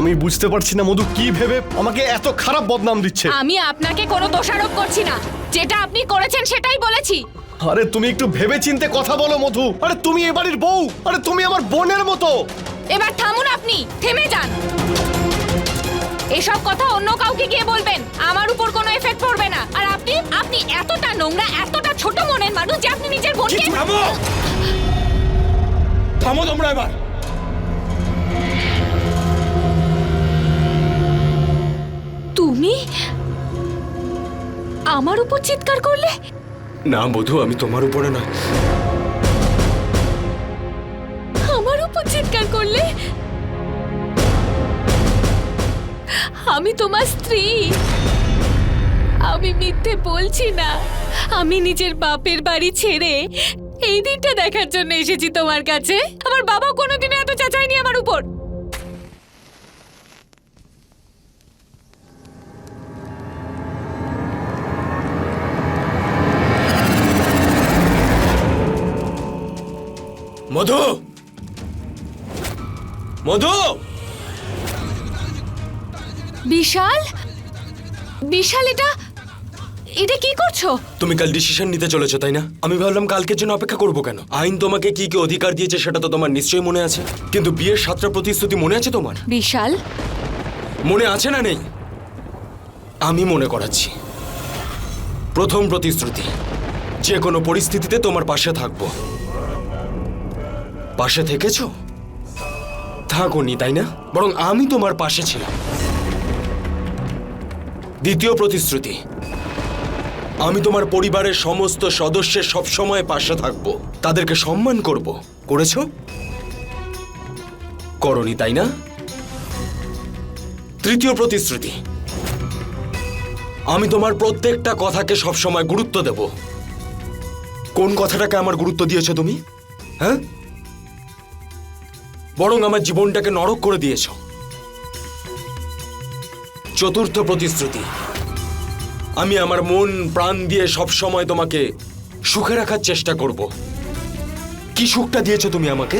আমি বুঝতে পারছি না মধু কি ভেবে আমাকে এত খারাপ বদনাম দিচ্ছে। আমি আপনাকে কোনো দোষারোপ করছি না, যেটা আপনি করেছেন সেটাই বলেছি। আরে তুমি একটু ভেবেচিন্তে কথা বলো মধু। আরে তুমি এ বাড়ির বউ, আরে তুমি আমার বোনের মতো। এবার থামুন, আপনি থেমে যান। এসব কথা অন্য কাউকে গিয়ে বলবেন, আমার উপর কোনো এফেক্ট পড়বে না। আর আপনি আপনি এতটা নোংরা, এতটা ছোট মনের মানুষ যে আপনি নিজের বোনকে। থামো থামো তোমরা এবার। তুমি আমার উপর চিৎকার করলে? না মধু, আমি তোমার উপরে না। আমার উপর চিৎকার করলে? আমি তোমার স্ত্রী। আমি মিথ্যে বলছি না। আমি নিজের বাপের বাড়ি ছেড়ে এই দিনটা দেখার জন্য এসেছি তোমার কাছে। আমার বাবা কোনোদিনও এত চাচাইনি আমার উপর। মধু, মধু। বিশাল, বিশাল, এটা এটা কি করছো? তুমি কাল ডিসিশন নিতে চলেছো তাই না? আমি ভাবলাম কালকের জন্য অপেক্ষা করবো কেন? আইন তোমাকে কি কি অধিকার দিয়েছে সেটা তো তোমার নিশ্চয়ই মনে আছে। কিন্তু বিয়ের 7টা প্রতিশ্রুতি মনে আছে তোমার? বিশাল, মনে আছে না নেই? আমি মনে করাচ্ছি। প্রথম প্রতিশ্রুতি, যে কোনো পরিস্থিতিতে তোমার পাশে থাকবো। পাশে থেকেছো? থাকোনি তাই না? বরং আমি তোমার পাশে ছিলাম। দ্বিতীয় প্রতিশ্রুতি, আমি তোমার পরিবারের সমস্ত সদস্যের সবসময় পাশে থাকবো, তাদেরকে সম্মান করব। করেছো? করনি তাই না? তৃতীয় প্রতিশ্রুতি, আমি তোমার প্রত্যেকটা কথাকে সবসময় গুরুত্ব দেব। কোন কথাটাকে আমার গুরুত্ব দিয়েছো তুমি? হ্যাঁ, বরং আমার জীবনটাকে নরক করে দিয়েছো। চতুর্থ প্রতিশ্রুতি, আমি আমার মন প্রাণ দিয়ে সব সময় তোমাকে সুখে রাখার চেষ্টা করব। কি সুখটা দিয়েছো তুমি আমাকে?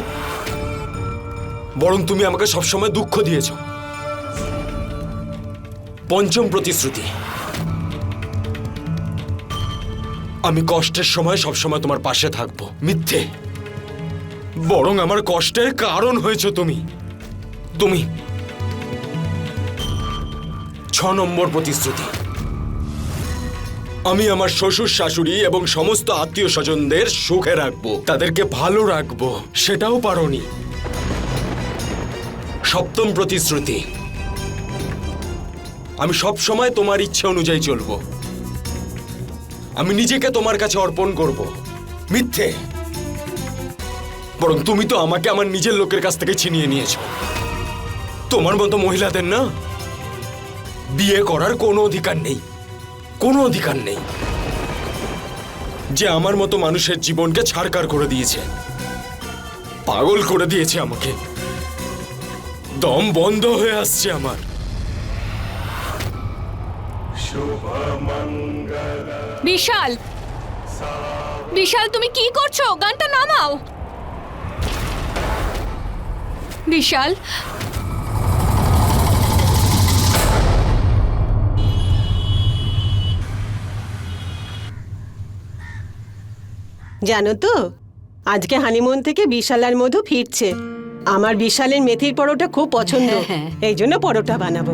বরং তুমি আমাকে সব সময় দুঃখ দিয়েছো। পঞ্চম প্রতিশ্রুতি, আমি কষ্টের সময় সব সময় তোমার পাশে থাকব। মিথ্যে, বরং আমার কষ্টের কারণ হয়েছো তুমি। তুমি 6 নম্বর প্রতিশ্রুতি, আমি আমার শ্বশুর শাশুড়ি এবং সমস্ত আত্মীয় স্বজনদের সুখে রাখবো, তাদেরকে ভালো রাখবো, সেটাও পারোনি। সপ্তম প্রতিশ্রুতি, আমি সব সময় তোমার ইচ্ছে অনুযায়ী চলবো, আমি নিজেকে তোমার কাছে অর্পণ করব। মিথ্যে, বরং তুমি তো আমাকে আমার নিজের লোকের কাছ থেকে ছিনিয়ে নিয়েছো। তোমার মতো মহিলাদের না বিয়ে করার কোনো অধিকার নেই, কোনো অধিকার নেই। যে আমার মতো মানুষের জীবনকে ছাড়কার করে দিয়েছে, পাগল করে দিয়েছে আমাকে। দম বন্ধ হয়ে আসছে আমার। বিশাল, বিশাল, তুমি কি করছো? গানটা নামাও। বিশাল, জানো তো, আজকে হানিমুন থেকে বিশাল আর মধু ফিরছে। আমার বিশালের মেথির পরোটা খুব পছন্দ, এই জন্য পরোটা বানাবো।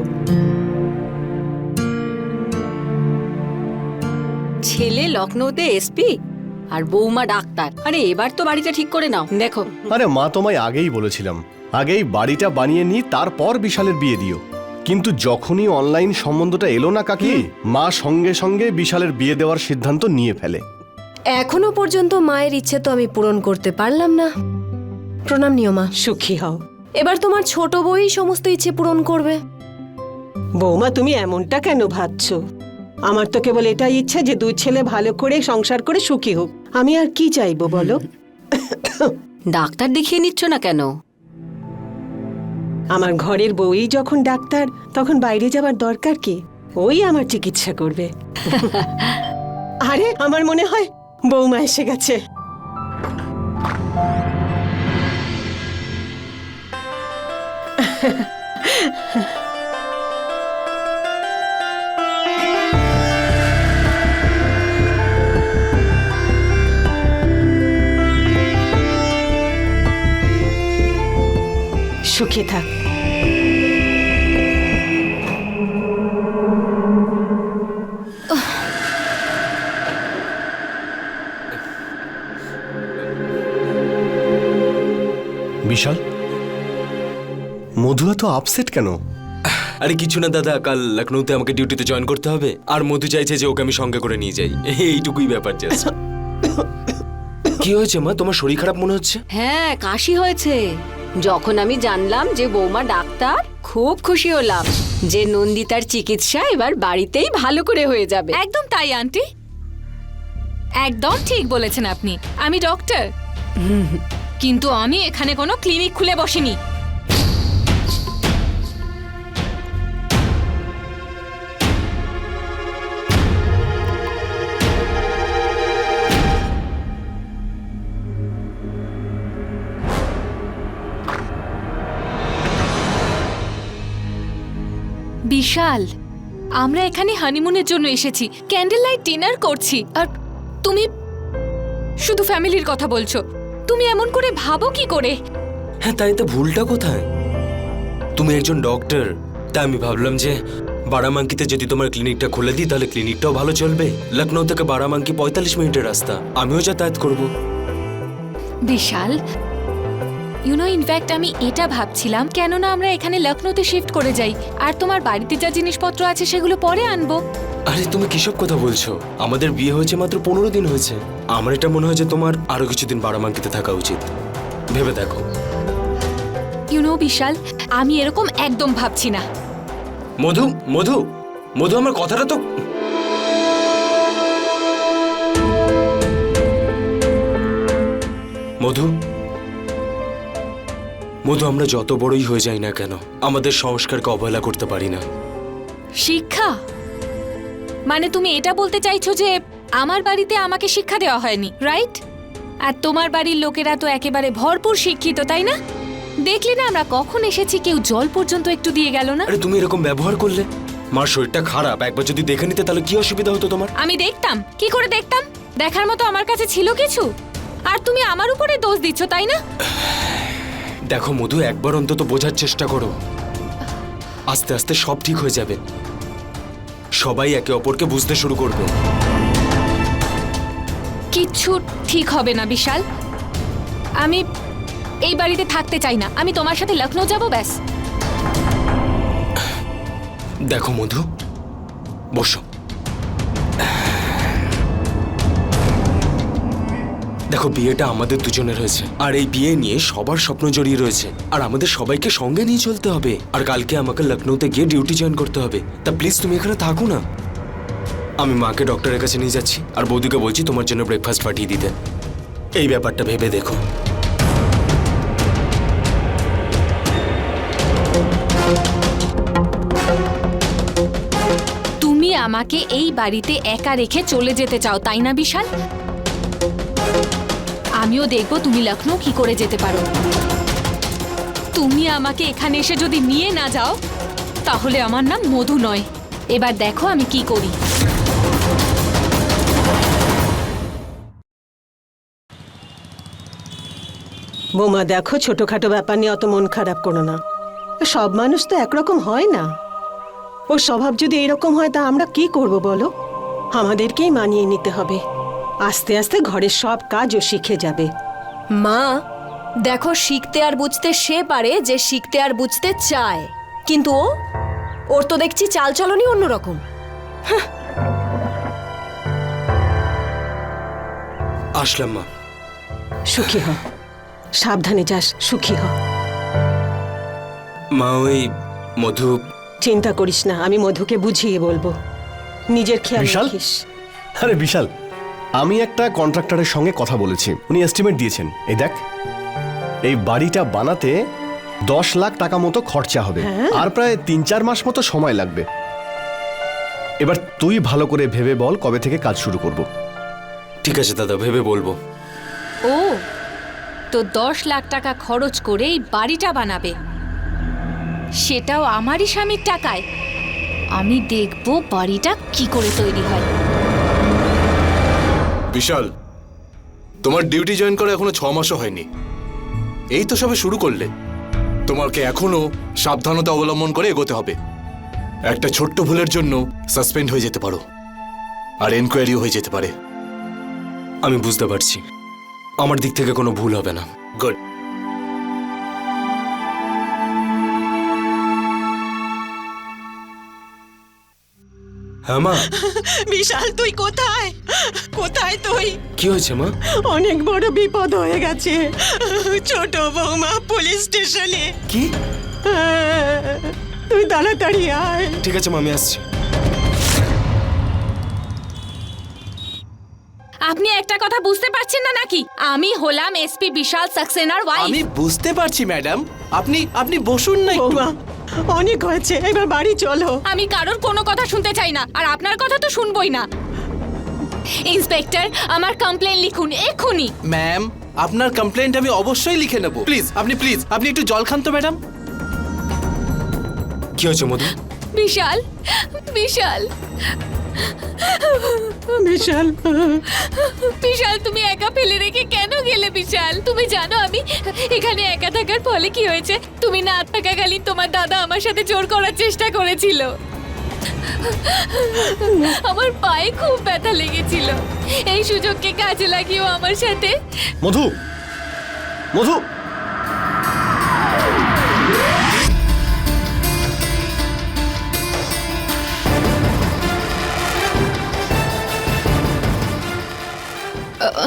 ছেলে লখনৌতে এসপি আর বৌমা ডাক্তার। আরে এবার তো বাড়িটা ঠিক করে নাও। দেখো, আরে মা, তোমায় আগেই বলেছিলাম, আগেই বাড়িটা বানিয়ে নি, তারপর বিশালের বিয়ে দিও। কিন্তু যখনই অনলাইন সম্বন্ধটা এলো না কাকি, মা সঙ্গে সঙ্গে বিশালের বিয়ে দেওয়ার সিদ্ধান্ত নিয়ে ফেলে। এখনো পর্যন্ত মায়ের ইচ্ছে তো আমি পূরণ করতে পারলাম না। প্রণাম নিও মা। সুখী হও। এবার তোমার ছোট বউই সমস্ত ইচ্ছে পূরণ করবে। বৌমা, তুমি এমনটা কেন ভাবছো? আমার তো কেবল এটাই ইচ্ছা যে দুই ছেলে ভালো করে সংসার করে সুখী হোক। আমি আর কি চাইবো বলো? ডাক্তার দেখিয়ে নিচ্ছ না কেন? আমার ঘরের বউই যখন ডাক্তার, তখন বাইরে যাবার দরকার কি? ওই আমার চিকিৎসা করবে। আরে আমার মনে হয় বৌমা এসে গেছে। সুখে থাক। বিশাল, মধু এত আপসেট কেন? আরে কিছু না দাদা, কাল লখনৌতে আমাকে ডিউটিতে জয়েন করতে হবে, আর মধু চাইছে যে ওকে আমি সঙ্গে করে নিয়ে যাই। এইটুকুই ব্যাপার জাস্ট। কি হয়েছে মা, তোমার শরীর খারাপ মনে হচ্ছে? হ্যাঁ, কাশি হয়েছে। যখন আমি জানলাম যে বৌমা ডাক্তার, খুব খুশি হলাম যে নন্দিতার চিকিৎসা এবার বাড়িতেই ভালো করে হয়ে যাবে। একদম তাই আন্টি, একদম ঠিক বলেছেন আপনি। আমি ডক্টর, কিন্তু আমি এখানে কোনো ক্লিনিক খুলে বসিনি। বিশাল, আমরা এখানে হানিমুনের জন্য এসেছি, ক্যান্ডেল লাইট ডিনার করছি, আর তুমি শুধু ফ্যামিলির কথা বলছো। তুমি এমন করে ভাবো কি করে? হ্যাঁ, তাই তো ভুলটা কোথায়? তুমি একজন ডক্টর, তাই আমি ভাবলাম যে বারামাঙ্কিতে যদি তোমার ক্লিনিকটা খুলে দিই তাহলে ক্লিনিকটাও ভালো চলবে। লখনৌ থেকে বারামাঙ্কি 45 মিনিটের রাস্তা, আমিও যাতায়াত করব। বিশাল, ইনফ্যাক্ট আমি এটা ভাবছিলাম, কেননা আমরা এখানে লখনৌতে শিফট করে যাই, আর তোমার বাড়িতে যা জিনিসপত্র আছে সেগুলো পরে আনবো। আরে তুমি কিসব কথা বলছো? আমাদের বিয়ে হয়েছে মাত্র 15 দিন হয়েছে। আমার এটা মনে হয় যে তোমার আরো কিছুদিন বারামাঙ্কিতে থাকা উচিত। ভেবে দেখো। বিশাল, আমি এরকম একদম ভাবছি না। মধু মধু মধু, আমার কথাটা তো। মধু মধু, আমরা যত বড়ই হয়ে যাই না কেন, আমাদের সংস্কারকে অবহেলা করতে পারি না। শিক্ষা মানে তুমি এটা বলতে চাইছো যে আমার বাড়িতে আমাকে শিক্ষা দেওয়া হয়নি, রাইট? আর তোমার বাড়ির লোকেরা তো একেবারে ভরপুর শিক্ষিত, তাই না? দেখলে না আমরা কখন এসেছি, কেউ জল পর্যন্ত একটু দিয়ে গেল না। আরে তুমি এরকম ব্যবহার করলে, মার শরীরটা খারাপ, একবার যদি দেখে নিতে তাহলে কি অসুবিধা হতো তোমার? আমি দেখতাম, কি করে দেখতাম? দেখার মতো আমার কাছে ছিল কিছু? আর তুমি আমার উপরে দোষ দিচ্ছ, তাই না? দেখো মধু, একবার অন্তত বোঝার চেষ্টা করো। আস্তে আস্তে সব ঠিক হয়ে যাবে, সবাই একে অপরকে বুঝতে শুরু করবে। কিচ্ছু ঠিক হবে না বিশাল। আমি এই বাড়িতে থাকতে চাই না, আমি তোমার সাথে লখনৌ যাব, ব্যাস। দেখো মধু, বসো। দেখো, বিয়েটা আমাদের দুজনের হয়েছে, আর এই বিয়ে নিয়ে সবার স্বপ্ন জড়িয়ে রয়েছে, আর আমাদের সবাইকে সঙ্গে নিয়ে চলতে হবে। আর কালকে আমাকে লখনৌতে গিয়ে ডিউটি জয়েন করতে হবে। তা প্লিজ তুমি এখানে থাকো না। আমি মাকে ডক্টরের কাছে নিয়ে যাচ্ছি, আর বৌদিকে বলছি তোমার জন্য ব্রেকফাস্ট পাঠিয়ে দিতে। এই ব্যাপারটা ভেবে দেখো। তুমি আমাকে এই বাড়িতে একা রেখে চলে যেতে চাও, তাই না বিশাল? আমিও দেখবো তুমি লখনৌ কি করে যেতে পারো। তুমি আমাকে এখানে এসে যদি নিয়ে না যাও, তাহলে আমার নাম মধু নয়। এবার দেখো আমি কি করি। বৌমা দেখো, ছোটখাটো ব্যাপার নিয়ে অত মন খারাপ করো না। সব মানুষ তো একরকম হয় না। ওর স্বভাব যদি এরকম হয় তা আমরা কি করব বলো? আমাদেরকেই মানিয়ে নিতে হবে। আস্তে আস্তে ঘরের সব কাজও শিখে যাবে। মা দেখো, শিখতে আর বুঝতে সে পারে যে শিখতে আর বুঝতে চায়, কিন্তু ওর তো দেখছি চালচলনই অন্যরকম। আসলাম মা। সুখী হ, সাবধানে যাস, সুখী হ। মা, ওই মধু। চিন্তা করিস না, আমি মধুকে বুঝিয়ে বলবো। নিজের খেয়াল বিশাল? রাখিস। আরে বিশাল, আমি একটা কন্ট্রাক্টরের সঙ্গে কথা বলেছি, উনি এস্টিমেট দিয়েছেন। এই দেখ, এই বাড়িটা বানাতে 10 লাখ টাকা মতো খরচা হবে, আর প্রায় 3-4 মাস মতো সময় লাগবে। এবার তুই ভালো করে ভেবে বল কবে থেকে কাজ শুরু করব। ঠিক আছে দাদা, ভেবে বলবো। ও তো 10 লাখ টাকা খরচ করে এই বাড়িটা বানাবে, সেটাও আমারই স্বামীর টাকায়। আমি দেখব বাড়িটা কি করে তৈরি হয়। বিশাল, তোমার ডিউটি জয়েন করে এখনো 6 মাসও হয়নি, এই তো সবে শুরু করলে। তোমাকে এখনো সাবধানতা অবলম্বন করে এগোতে হবে। একটা ছোট্ট ভুলের জন্য সাসপেন্ড হয়ে যেতে পারো, আর এনকোয়ারিও হয়ে যেতে পারে। আমি বুঝতে পারছি আমার দিক থেকে কোনো ভুল হবে না। গুড। হ্যাঁ মা, বিশাল তুই কোথায়? কোথায় তুই? কি হয়েছে মা? অনেক বড় বিপদ হয়ে গেছে। ছোট বৌমা পুলিশ স্টেশনে। কি? তুই তাড়াতাড়ি আয়। ঠিক আছে মা, আমি আসছি। আপনি একটা কথা বুঝতে পারছেন না নাকি? আমি হলাম এসপি বিশাল সাক্সেনার ওয়াইফ। আমি বুঝতে পারছি ম্যাডাম, আপনি বসুন না একটু। বৌমা অনেক হয়েছে, এবার বাড়ি চলো। আমি কারোর কোনো কথা শুনতে চাই না, আর আপনার কথা তো শুনবই না। ইন্সপেক্টর, আমার কমপ্লেন লিখুন এক্ষুনি। ম্যাম, আপনার কমপ্লেন্ট আমি অবশ্যই লিখে নেব। প্লিজ আপনি একটু জল খান তো ম্যাডাম। কি হয়েছে মধু? বিশাল, বিশাল, বিশাল, বিশাল, তুমি একা ফেলে রেখে কেন গেলে? বিশাল, তুমি জানো আমি এখানে একা থাকার ফলে কি হয়েছে? তুমি না থাকাকালীন তোমার দাদা আমার সাথে জোর করার চেষ্টা করেছিল। আমার পায়ে খুব ব্যথা লেগেছিল। এই সুযোগকে কাজে লাগিয়েও আমার সাথে। মধু, মধু,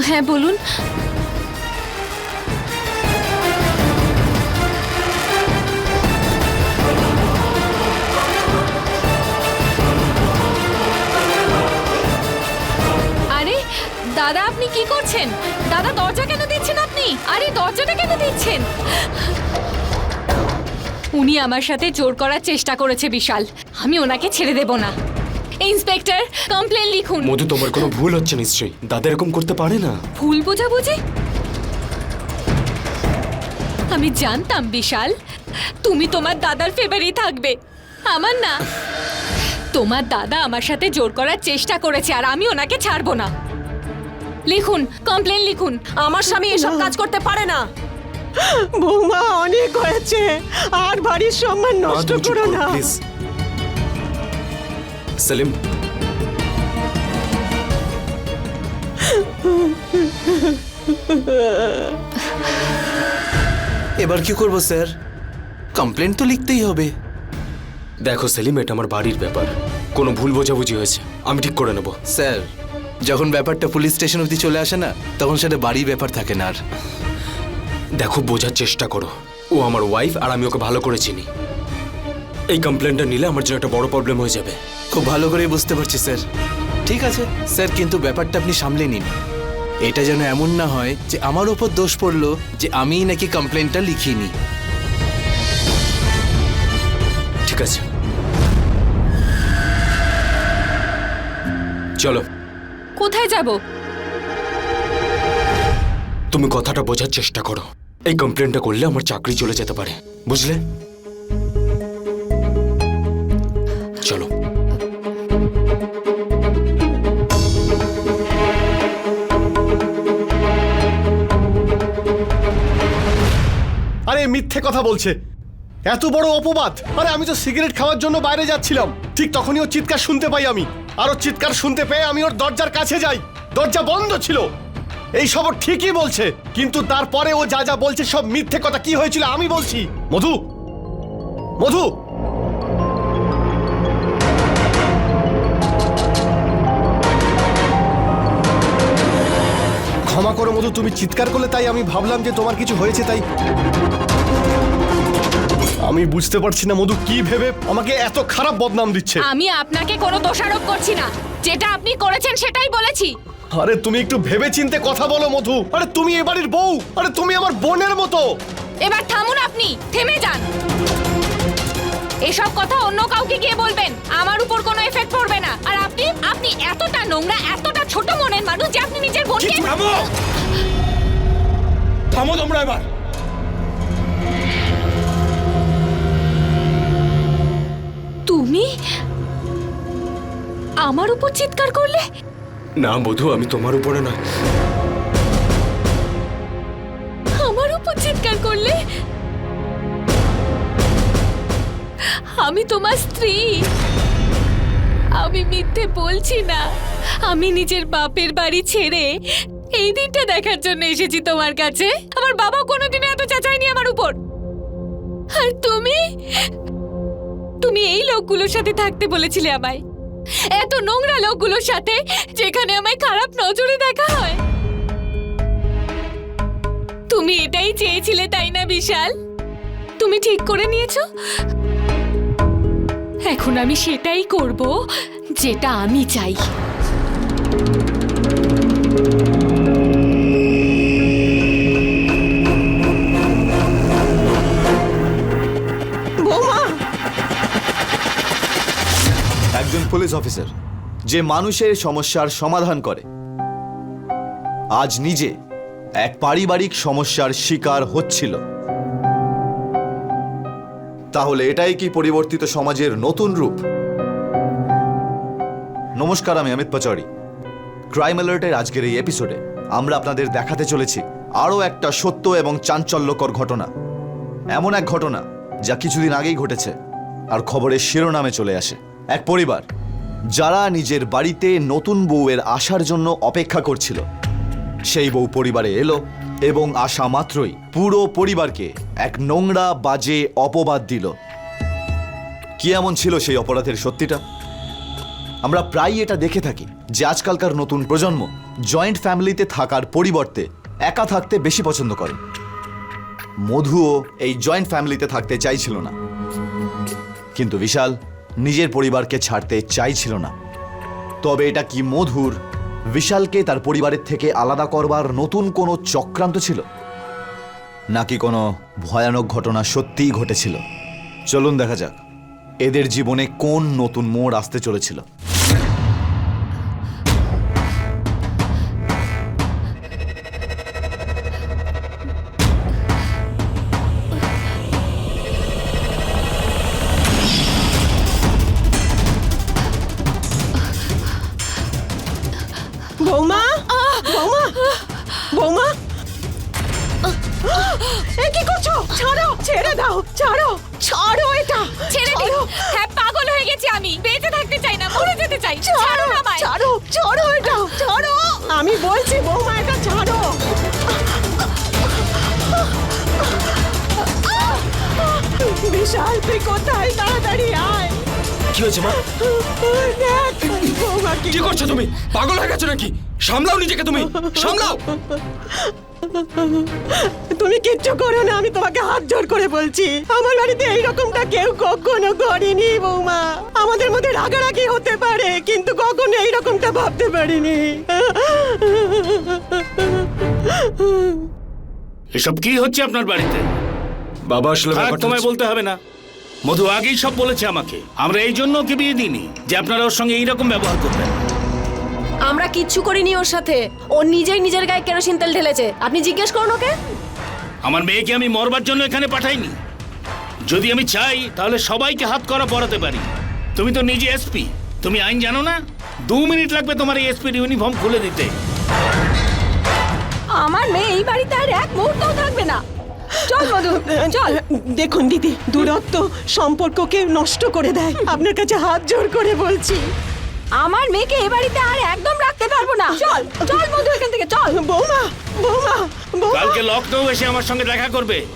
হ্যাঁ বলুন। আরে দাদা, আপনি কি করছেন? দাদা, দরজা কেন দিচ্ছেন আপনি? আরে দরজাটা কেন দিচ্ছেন? উনি আমার সাথে জোর করার চেষ্টা করেছে বিশাল, আমি ওনাকে ছেড়ে দেব না। ইন্সপেক্টর, কমপ্লেন লিখুন। মধু, তোমার কোনো ভুল হচ্ছে নিশ্চয়ই। দাদা এরকম করতে পারে না। ভুল বোঝাবুঝি? আমি জানতাম বিশাল তুমি তোমার দাদার ফেভারেই থাকবে, আমার না। তোমার দাদা আমার সাথে জোর করার চেষ্টা করেছে, আর আমি ওনাকে ছাড়বো না। লিখুন, কমপ্লেন লিখুন। আমার স্বামী এসব কাজ করতে পারে না। বৌমা অনেক হয়েছে, আর বাড়ির সম্মান মা, নষ্ট তুমি চুপ করো করো, না। প্লিজ। সেলিম, এবার কি করব স্যার? কমপ্লেন তো লিখতেই হবে। দেখো সেলিম, এটা আমার বাড়ির ব্যাপার। কোনো ভুল বোঝাবুঝি হয়েছে, আমি ঠিক করে নেব। স্যার, যখন ব্যাপারটা পুলিশ স্টেশন অবধি চলে আসে না, তখন সেটা বাড়ির ব্যাপার থাকে না আর। দেখো, বোঝার চেষ্টা করো। ও আমার ওয়াইফ, আর আমি ওকে ভালো করে চিনি। এই কমপ্লেনটা নিলে আমার জন্য একটা বড় প্রবলেম হয়ে যাবে। খুব ভালো করেই বুঝতে পারছি স্যার। ঠিক আছে স্যার, কিন্তু ব্যাপারটা আপনি সামলে নিন। এটা যেন এমন না হয় যে আমার ওপর দোষ পড়লো যে আমিই নাকি কমপ্লেনটা লিখিনি। ঠিক আছে, চলো। কোথায় যাব? তুমি কথাটা বোঝার চেষ্টা করো। এই কমপ্লেনটা করলে আমার চাকরি চলে যেতে পারে, বুঝলে? চলো। আরে মিথ্যে কথা বলছে, এত বড় অপবাদ। আরে আমি তো সিগারেট খাওয়ার জন্য বাইরে যাচ্ছিলাম, ঠিক তখনই ওর চিৎকার শুনতে পাই আমি। আর ওর চিৎকার শুনতে পেয়ে আমি ওর দরজার কাছে যাই, দরজা বন্ধ ছিল। এই সব ও ঠিকই বলছে, কিন্তু তারপরে ও যা যা বলছে সব মিথ্যে কথা। কি হয়েছিল আমি বলছি। মধু, মধু, ক্ষমা করো মধু, তুমি চিৎকার করলে তাই আমি ভাবলাম যে তোমার কিছু হয়েছে, তাই আমি বুঝতে পারছি না মধু কি ভেবে আমাকে এত খারাপ বদনাম দিচ্ছে। আমি আপনাকে কোনো দোষারোপ করছি না, যেটা আপনি করেছেন সেটাই বলেছি। আরে তুমি একটু ভেবেচিন্তে কথা বলো মধু। আরে তুমি এ বাড়ির বউ, আরে তুমি আমার বোনের মতো। এবার থামুন, আপনি থেমে যান। এসব কথা অন্য কাউকে গিয়ে বলবেন, আমার উপর কোনো এফেক্ট পড়বে না। আর আপনি আপনি এতটা নোংরা, এতটা ছোট মনের মানুষ যে আপনি নিজের বোনকে। থামো, থামো তোমরা এবার। তুমি আমার উপর চিৎকার করলে? না মধু, আমি তোমার উপরে না। আমার উপর চিৎকার করলে? আমি তোমার স্ত্রী। আমি মিথ্যে বলছি না। আমি নিজের বাপের বাড়ি ছেড়ে এই দিনটা দেখার জন্য এসেছি তোমার কাছে। আমার বাবা কোনোদিনও এত চাচায়নি আমার উপর। আর তুমি তুমি এই লোকগুলোর সাথে থাকতে বলেছিলে আমায়, এত নোংরা লোকগুলোর সাথে, যেখানে আমায় খারাপ নজরে দেখা হয়। তুমি এটাই চেয়েছিলে, তাই না বিশাল? তুমি ঠিক করে নিয়েছো। এখন আমি সেটাই করব যেটা আমি চাই। বৌমা, একজন পুলিশ অফিসার যে মানুষের সমস্যার সমাধান করে, আজ নিজে এক পারিবারিক সমস্যার শিকার হচ্ছিল। তাহলে এটাই কি পরিবর্তিত সমাজের নতুন রূপ? নমস্কার, আমি অমিত পাচৌরি। ক্রাইম অ্যালার্টের আজকের এই এপিসোডে আমরা আপনাদের দেখাতে চলেছি আরও একটা সত্য এবং চাঞ্চল্যকর ঘটনা। এমন এক ঘটনা যা কিছুদিন আগেই ঘটেছে আর খবরের শিরোনামে চলে আসে। এক পরিবার যারা নিজের বাড়িতে নতুন বউয়ের আসার জন্য অপেক্ষা করছিল, সেই বউ পরিবারে এলো এবং আসা মাত্রই পুরো পরিবারকে এক নোংরা বাজে অপবাদ দিল। কি এমন ছিল সেই অপরাধের সত্যিটা? আমরা প্রায়ই এটা দেখে থাকি যে আজকালকার নতুন প্রজন্ম জয়েন্ট ফ্যামিলিতে থাকার পরিবর্তে একা থাকতে বেশি পছন্দ করে। মধুও এই জয়েন্ট ফ্যামিলিতে থাকতে চাইছিল না, কিন্তু বিশাল নিজের পরিবারকে ছাড়তে চাইছিল না। তবে এটা কি মধুর বিশালকে তার পরিবারের থেকে আলাদা করবার নতুন কোনো চক্রান্ত ছিল, নাকি কোনো ভয়ানক ঘটনা সত্যিই ঘটেছিল? চলুন দেখা যাক এদের জীবনে কোন নতুন মোড় আসতে চলেছিল। বৌমা, বৌমা, বৌমা, এ কি করছো? ছাড়ো, ছেড়ে দাও, ছাড়ো, ছাড়ো এটা, ছেড়ে দিও। হ্যাঁ, পাগল হয়ে গেছি আমি। বেঁচে থাকতে চাই না, মরে যেতে চাই। ছাড়ো না আমায়। ছাড়ো, ছাড়ো এটা, ছাড়ো। আমি বলছি বৌমা, এটা ছাড়ো। বিশাল, তুই কোথায়? তাড়াতাড়ি আয়। কি হয়েছে মা? দেখ, বৌমা কি করছো তুমি? পাগল হয়ে গেছো নাকি? সামলাও নিজেকে, তুমি সামলাও। তুমি কিচ্ছু করো না, আমি তোমাকে হাত জোর করে বলছি। আমার বাড়িতে এইরকমটা কেউ কখনো করেনি বৌমা। আমাদের মধ্যে রাগারাগি হতে পারে, কিন্তু কখনো এইরকমটা ভাবতে পারিনি। এসব কি হচ্ছে আপনার বাড়িতে? বাবা আসলে থাক, ব্যাপারটা তোমায় হচ্ছে- বলতে হবে না। মধু আগেই সব বলেছে আমাকে। আমরা এই জন্য ওকে বিয়ে দিইনি যে আপনারা ওর সঙ্গে এইরকম ব্যবহার করবেন। আমরা কিচ্ছু করিনি ওর সাথে। ও নিজেই নিজের গায়ে কেরোসিন তেল ঢেলেছে। আপনি জিজ্ঞেস করুন ওকে। আমার মেয়েকে আমি মরবার জন্য এখানে পাঠাইনি। যদি আমি চাই তাহলে সবাইকে হাত করা পরাতে পারি। তুমি তো নিজে এসপি, তুমি আইন জানো না? 2 মিনিট লাগবে তোমার এই এসপির ইউনিফর্ম খুলে দিতে। আমার মেয়ে এই বাড়িতে আর এক মুহূর্তও থাকবে না। চল মধু, চল। দেখুন দিদি, দূরত্ব সম্পর্ককে নষ্ট করে দেয়। আপনার কাছে হাত জোর করে বলছি। আমার মেয়েকে এই বাড়িতে আর একদম রাখতে পারবো না। চল, চল মধু, এখান থেকে চল। বৌমা, বৌমা, বৌমা। কালকে লখনৌ এসে আমার সঙ্গে দেখা করবে।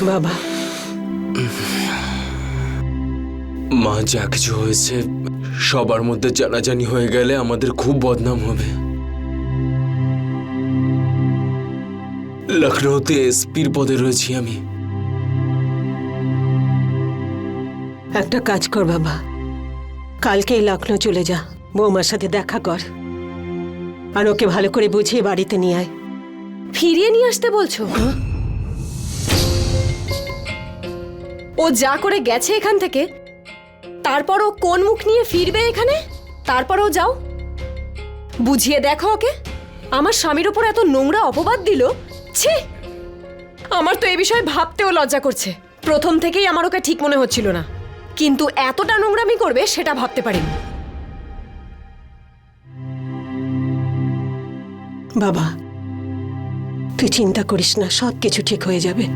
বাবা, মা, যা কিছু হয়েছে সবার মধ্যে জানাজানি হয়ে গেলে আমাদের খুব বদনাম হবে। লখনৌতে এসপির পদে রয়েছি আমি। একটা কাজ কর বাবা, কালকেই লখনৌ চলে যা, বৌমার সাথে দেখা কর আর ওকে ভালো করে বুঝিয়ে বাড়িতে নিয়ে আয়। ফিরিয়ে নিয়ে আসতে বলছো? ও যা করে গেছে এখান থেকে, তারপর ও কোন মুখ নিয়ে ফিরবে এখানে? তারপরও যাও, বুঝিয়ে দেখো ওকে। আমার স্বামীর উপর এত নোংরা অপবাদ দিল, ছি! আমার তো এ বিষয়ে ভাবতেও লজ্জা করছে। প্রথম থেকেই আমার ওকে ঠিক মনে হচ্ছিল না, কিন্তু এতটা নোংরামি করবে সেটা ভাবতে পারিনি। বাবা তুই চিন্তা করিস না, সব কিছু ঠিক হয়ে যাবে।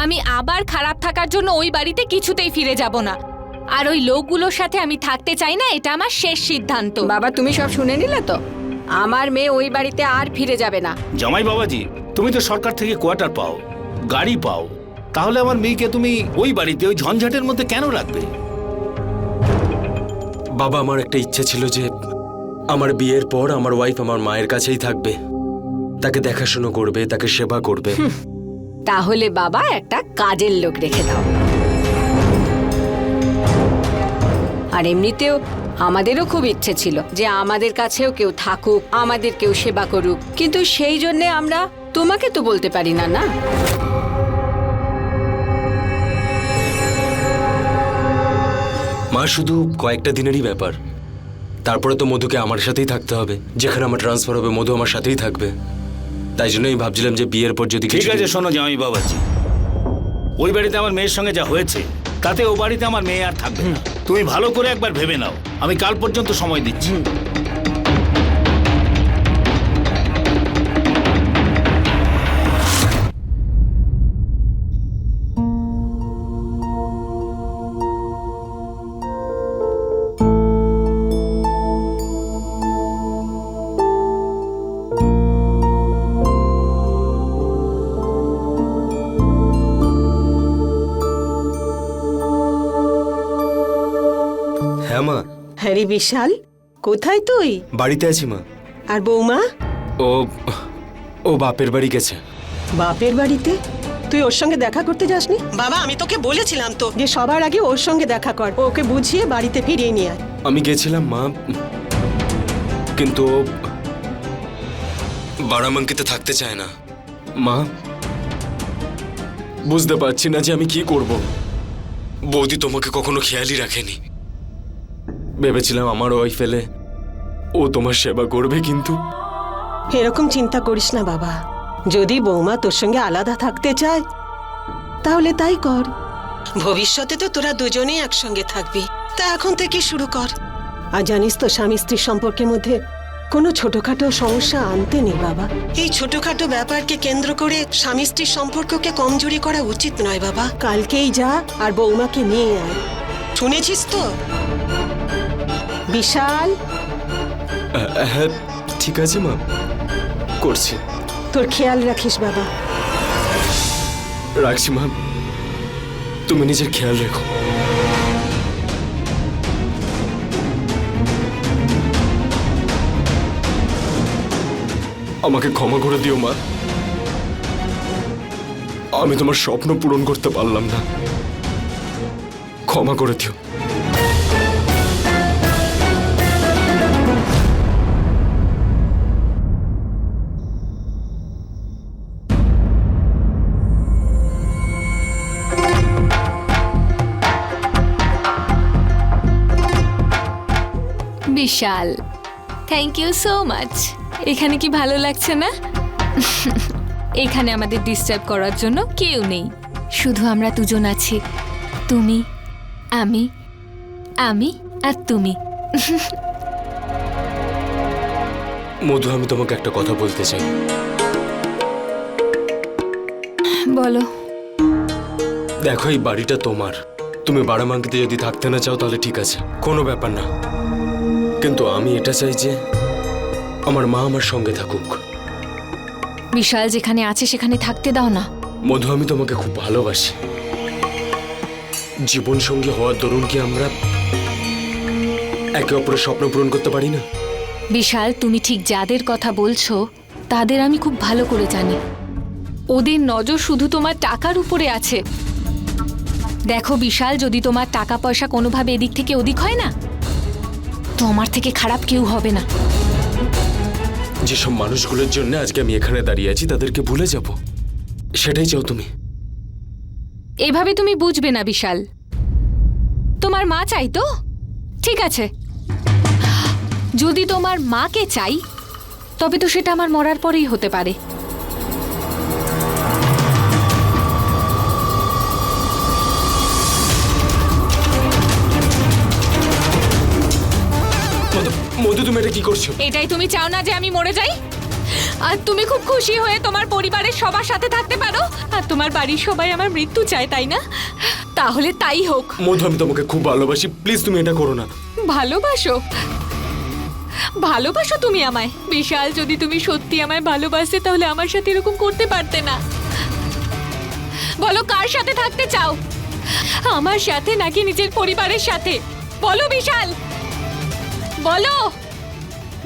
আমি আবার খারাপ থাকার জন্য ওই বাড়িতে কিছুতেই ফিরে যাব না। আর ওই লোকগুলোর সাথে আমি থাকতে চাই না, এটা আমার শেষ সিদ্ধান্ত। বাবা তুমি সব শুনে নিলে তো? আমার মেয়ে ওই বাড়িতে আর ফিরে যাবে না। জামাই বাবাজি, তুমি তো সরকার থেকে কোয়ার্টার পাও, গাড়ি পাও, তাহলে আমার মেয়েকে তুমি ওই বাড়িতে ওই ঝঞ্ঝাটের মধ্যে কেন রাখবে? বাবা, আমার একটা ইচ্ছে ছিল যে আমার বিয়ের পর আমার ওয়াইফ আমার মায়ের কাছেই থাকবে, তাকে দেখাশুনো করবে, তাকে সেবা করবে। তাহলে বাবা একটা কাজের লোক রেখে দাও। আর এমনিতেও আমাদেরও খুব ইচ্ছে ছিল যে আমাদের কাছেও কেউ থাকুক, আমাদের কেউ সেবা করুক, কিন্তু সেই জন্যে আমরা তোমাকে তো বলতে পারি না, না? মা, শুধু কয়েকটা দিনেরই ব্যাপার, তারপরে তো মধুকে আমার সাথেই থাকতে হবে। যেখানে আমার ট্রান্সফার হবে মধু আমার সাথেই থাকবে। তাই জন্যই ভাবছিলাম যে বিয়ের পর যদি ঠিক আছে, শোনো জামাই বাবাজি, ওই বাড়িতে আমার মেয়ের সঙ্গে যা হয়েছে তাতে ও বাড়িতে আমার মেয়ে আর থাকবে না। তুমি ভালো করে একবার ভেবে নাও, আমি কাল পর্যন্ত সময় দিচ্ছি। হ্যাঁ মা। হ্যাঁ রে বিশাল, কোথায় তুই? বাড়িতে আছি মা। আর বৌমা? ও ও বাপের বাড়ি গেছে। বাপের বাড়িতে? তুই ওর সঙ্গে দেখা করতে যাসনি? বাবা আমি তোকে বলেছিলাম তো যে সবার আগে ওর সঙ্গে দেখা কর, ওকে বুঝিয়ে বাড়িতে ফিরিয়ে নিয়ে আয়। আমি গেছিলাম মা, কিন্তু বারামাঙ্কিতে থাকতে চায় না। মা, বুঝতে পারছি না যে আমি কি করব। বৌদি তোমাকে কখনো খেয়ালই রাখেনি। ভেবেছিলাম আমার ওয়াইফ এলে ও তোমার সেবা করবে, কিন্তু এরকম চিন্তা করিস না বাবা। যদি বৌমা তোর সঙ্গে আলাদা থাকতে চায় তাহলে তাই কর। ভবিষ্যতে তো তোরা দুজনেই একসঙ্গে থাকবি, তা এখন থেকে শুরু কর। আর জানিস তো, স্বামী স্ত্রীর সম্পর্কের মধ্যে কোনো ছোটখাটো সমস্যা আনতে নেই বাবা। এই ছোটখাটো ব্যাপারকে কেন্দ্র করে স্বামী স্ত্রীর সম্পর্ককে কমজোরি করা উচিত নয় বাবা। কালকেই যা আর বৌমাকে নিয়ে আয়, শুনেছিস তো? বিশাল। হ্যাঁ ঠিক আছে মা, করছি। তোর খেয়াল রাখিস বাবা। রাখছি মা, তুমি নিজের খেয়াল রেখো। আমাকে ক্ষমা করে দিও মা, আমি তোমার স্বপ্ন পূরণ করতে পারলাম না, ক্ষমা করে দিও। বিশাল, থ্যাংক ইউ সো মাচ। এখানে কি ভালো লাগছে না? এখানে আমাদের ডিস্টার্ব করার জন্য কেউ নেই, শুধু আমরা দুজন আছি, তুমি, আমি, আমি আর তুমি। মধু, আমি তোমাকে একটা কথা বলতে চাই। বলো। দেখো, এই বাড়িটা তোমার। তুমি বারামাঙ্কিতে যদি থাকতে না চাও তাহলে ঠিক আছে, কোনো ব্যাপার না, কিন্তু আমি এটা চাই যে আমার মা আমার সঙ্গে থাকুক। বিশাল, যেখানে আছে সেখানে থাকতে দাও না। মধু, আমি তোমাকে খুব ভালোবাসি। জীবন সঙ্গী হওয়ার দরুন কি আমরা একে অপরের স্বপ্ন পূরণ করতে পারি না? বিশাল, তুমি ঠিক যাদের কথা বলছো তাদের আমি খুব ভালো করে জানি। ওদের নজর শুধু তোমার টাকার উপরে আছে। দেখো বিশাল, যদি তোমার টাকা পয়সা কোনোভাবে এদিক থেকে ওদিক হয় না, তো আমার থেকে খারাপ কেউ হবে না। যেসব মানুষগুলোর জন্য আজকে আমি এখানে দাঁড়িয়ে আছি তাদেরকে ভুলে যাব, সেটাই চাও তুমি? এভাবে তুমি বুঝবে না বিশাল। তোমার মা চাই তো? ঠিক আছে, যদি তোমার মাকে চাই তবে তো সেটা আমার মরার পরেই হতে পারে। মধু, তুমি এটা কি করছো? এটাই তুমি চাও না যে আমি মরে যাই? আর তুমি খুব খুশি হয়ে তোমার পরিবারের সবার সাথে থাকতে পারো, আর তোমার বাড়ির সবাই আমার মৃত্যু চায়, তাই না? তাহলে তাই হোক। মধু, আমি তোমাকে খুব ভালোবাসি, প্লিজ তুমি এটা করো না। ভালোবাসো? ভালোবাসো তুমি আমায়? বিশাল, যদি তুমি সত্যি আমায় ভালোবাসতে তাহলে আমার সাথে এরকম করতে পারতে না। বলো, কার সাথে থাকতে চাও? আমার সাথে নাকি নিজের পরিবারের সাথে? বলো বিশাল, বলো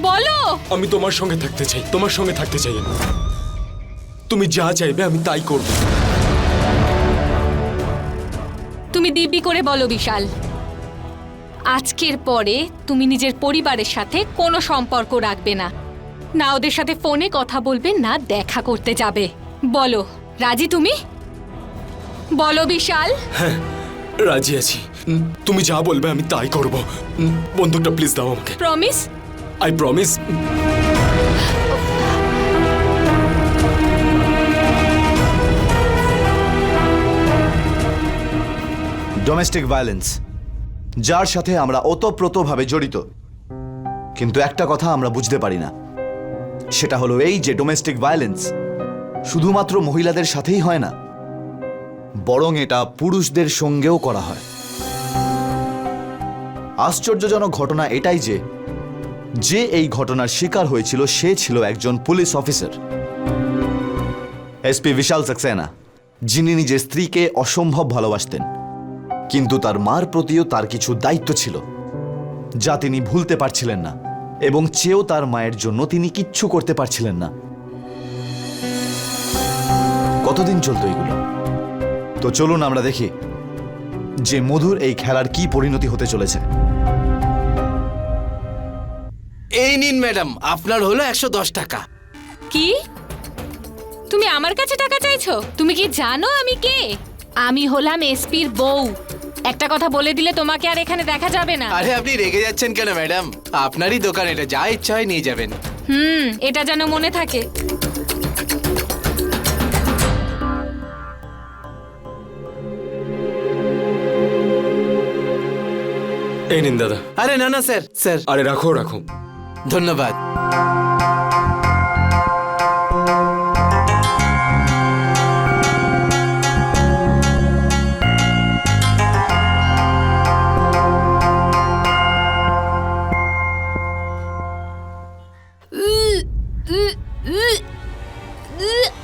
বলো। আমি তোমার সঙ্গে থাকতে চাই, তোমার সঙ্গে থাকতে চাই আমি। তুমি যা চাইবে আমি তাই করব। তুমি দিব্যি করে বলো বিশাল, আজকের পরে তুমি নিজের পরিবারের সাথে কোনো সম্পর্ক রাখবে না, না ওদের সাথে ফোনে কথা বলবে, না দেখা করতে যাবে। বলো, রাজি তুমি? বলো বিশাল। হ্যাঁ, রাজি আছি। তুমি যা বলবে আমি তাই করব। বন্দুকটা প্লিজ দাও আমাকে। Promise? I promise. Domestic violence, যার সাথে আমরা ওতপ্রোতভাবে জড়িত, কিন্তু একটা কথা আমরা বুঝতে পারি না, সেটা হলো এই যে ডোমেস্টিক ভায়োলেন্স শুধুমাত্র মহিলাদের সাথেই হয় না, বরং এটা পুরুষদের সঙ্গেও করা হয়। আশ্চর্যজনক ঘটনা এটাই যে এই ঘটনার শিকার হয়েছিল সে ছিল একজন পুলিশ অফিসার, এসপি বিশাল সাক্সেনা, যিনি নিজের স্ত্রীকে অসম্ভব ভালোবাসতেন, কিন্তু তার মার প্রতিও তার কিছু দায়িত্ব ছিল যা তিনি ভুলতে পারছিলেন না, এবং চেয়েও তার মায়ের জন্য তিনি কিচ্ছু করতে পারছিলেন না। কতদিন চলতো এগুলো? তো চলুন আমরা দেখি যে মধুর এই খেলার কি পরিণতি হতে চলেছে। এই নিন ম্যাডাম, আপনার হলো 110 টাকা। কি? তুমি আমার কাছে টাকা চাইছো? তুমি কি জানো আমি কে? আমি হলাম এসপির বউ। একটা কথা বলে দিলে তোমাকে আর এখানে দেখা যাবে না। আরে আপনি রেগে যাচ্ছেন কেন ম্যাডাম? আপনারই দোকান, এটা যা ইচ্ছা হয় নিয়ে যাবেন। এটা যেন মনে থাকে। এই নিন দাদা। আরে না না স্যার, স্যার। আরে রাখো রাখো। ধন্যবাদ।